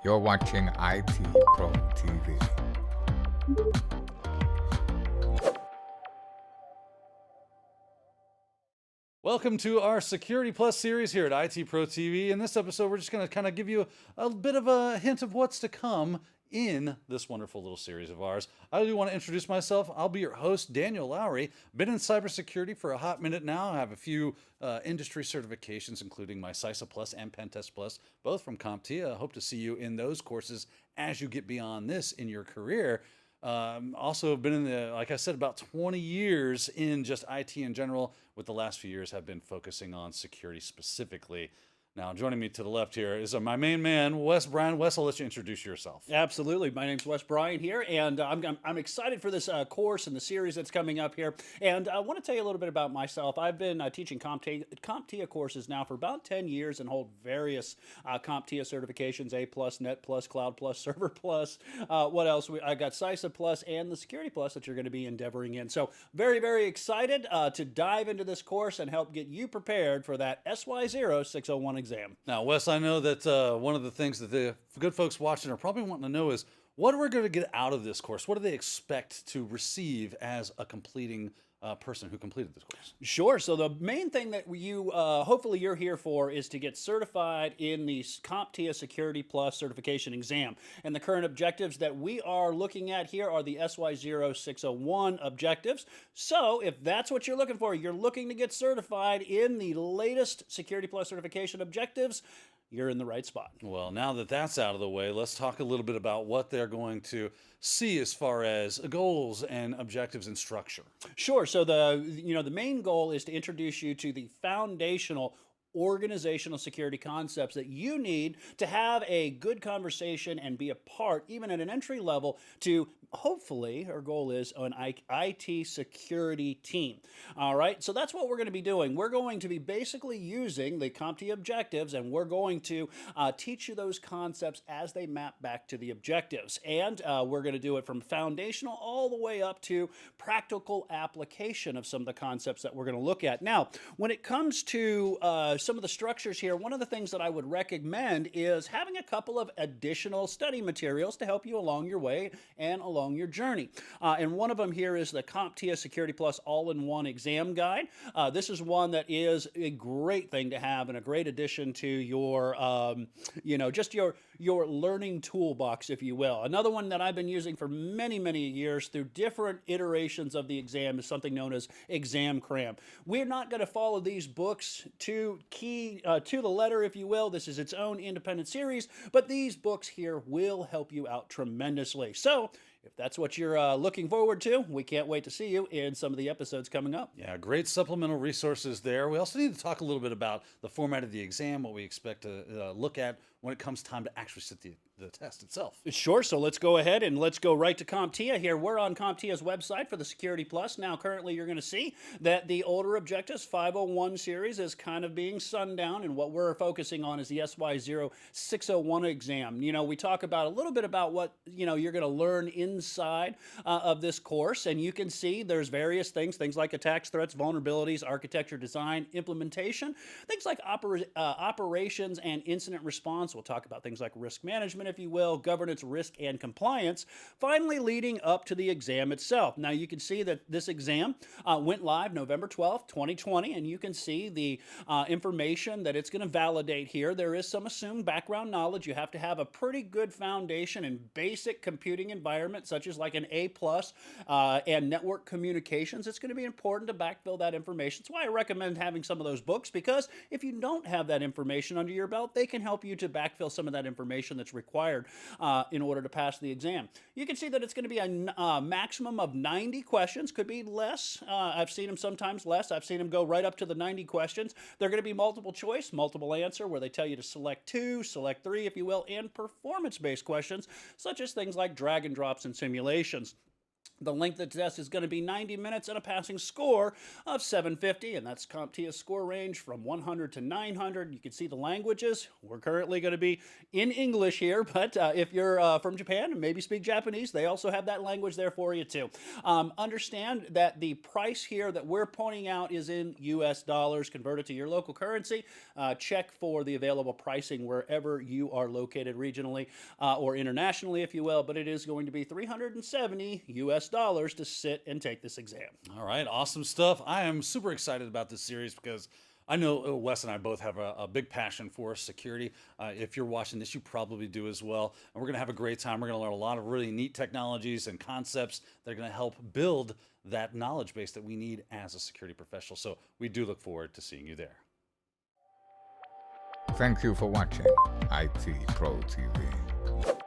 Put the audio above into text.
You're watching IT Pro TV. Welcome to our Security Plus series here at IT Pro TV. In this episode, we're just going to kind of give you a bit of a hint of what's to come in this wonderful little series of ours. I do want to introduce myself. I'll be your host, Daniel Lowry. Been in cybersecurity for a hot minute now. I have a few industry certifications, including my CISA Plus and Pentest Plus, both from CompTIA. I hope to see you in those courses as you get beyond this in your career. Also been in the, like I said, about 20 years in just IT in general, with the last few years have been focusing on security specifically. Now, joining me to the left here is my main man, Wes Bryan. Wes, I'll let you introduce yourself. Absolutely. My name's Wes Bryan here, and I'm excited for this course and the series that's coming up here. And I want to tell you a little bit about myself. I've been teaching CompTIA courses now for about 10 years and hold various CompTIA certifications, A+, Net+, Cloud+, Server+. What else? I got CISA Plus and the Security Plus that you're going to be endeavoring in. So very, very excited to dive into this course and help get you prepared for that SY0601 exam. Now, Wes, I know that one of the things that the good folks watching are probably wanting to know is what are we going to get out of this course? What do they expect to receive as a completing person who completed this course? Sure. So the main thing that you hopefully you're here for is to get certified in the CompTIA Security Plus certification exam. And the current objectives that we are looking at here are the SY0601 objectives. So if that's what you're looking for, you're looking to get certified in the latest Security Plus certification objectives, you're in the right spot. Well, now that that's out of the way, let's talk a little bit about what they're going to see as far as goals and objectives and structure. Sure. So the main goal is to introduce you to the foundational organizational security concepts that you need to have a good conversation and be a part, even at an entry level, to hopefully, our goal is an IT security team. All right, so that's what we're going to be doing. We're going to be basically using the CompTIA objectives, and we're going to teach you those concepts as they map back to the objectives. And we're going to do it from foundational all the way up to practical application of some of the concepts that we're going to look at. Now, when it comes to some of the structures here, one of the things that I would recommend is having a couple of additional study materials to help you along your way and along your journey. And one of them here is the CompTIA Security Plus All-in-One Exam Guide. This is one that is a great thing to have and a great addition to your, just your learning toolbox, if you will. Another one that I've been using for many, many years through different iterations of the exam is something known as Exam Cram. We're not going to follow these books to the letter, if you will. This is its own independent series, but these books here will help you out tremendously. So if that's what you're looking forward to, we can't wait to see you in some of the episodes coming up. Yeah, great supplemental resources there. We also need to talk a little bit about the format of the exam, what we expect to look at when it comes time to actually sit the test itself. Sure, so let's go ahead and let's go right to CompTIA here. We're on CompTIA's website for the Security Plus. Now, currently, you're going to see that the older objectives 501 series is kind of being sundown, and what we're focusing on is the SY0601 exam. You know, we talk about a little bit about what, you're going to learn inside of this course, and you can see there's various things like attacks, threats, vulnerabilities, architecture, design, implementation, things like operations and incident response. We'll talk about things like risk management, if you will, governance, risk, and compliance, finally leading up to the exam itself. Now, you can see that this exam went live November 12th, 2020, and you can see the information that it's going to validate here. There is some assumed background knowledge. You have to have a pretty good foundation in basic computing environment, such as like an A+, and network communications. It's going to be important to backfill that information. That's why I recommend having some of those books, because if you don't have that information under your belt, they can help you to backfill some of that information that's required in order to pass the exam. You can see that it's going to be a maximum of 90 questions, could be less. I've seen them sometimes less. I've seen them go right up to the 90 questions. They're going to be multiple choice, multiple answer, where they tell you to select 2, select 3, if you will, and performance-based questions, such as things like drag and drops and simulations. The length of the test is going to be 90 minutes and a passing score of 750, and that's CompTIA's score range from 100 to 900. You can see the languages. We're currently going to be in English here, but if you're from Japan and maybe speak Japanese, they also have that language there for you too. Understand that the price here that we're pointing out is in US dollars converted to your local currency. Check for the available pricing wherever you are located regionally or internationally, if you will, but it is going to be $370 US dollars to sit and take this exam. All right, awesome stuff. I am super excited about this series because I know Wes and I both have a big passion for security. If you're watching this, you probably do as well. And we're going to have a great time. We're going to learn a lot of really neat technologies and concepts that are going to help build that knowledge base that we need as a security professional. So we do look forward to seeing you there. Thank you for watching IT Pro TV.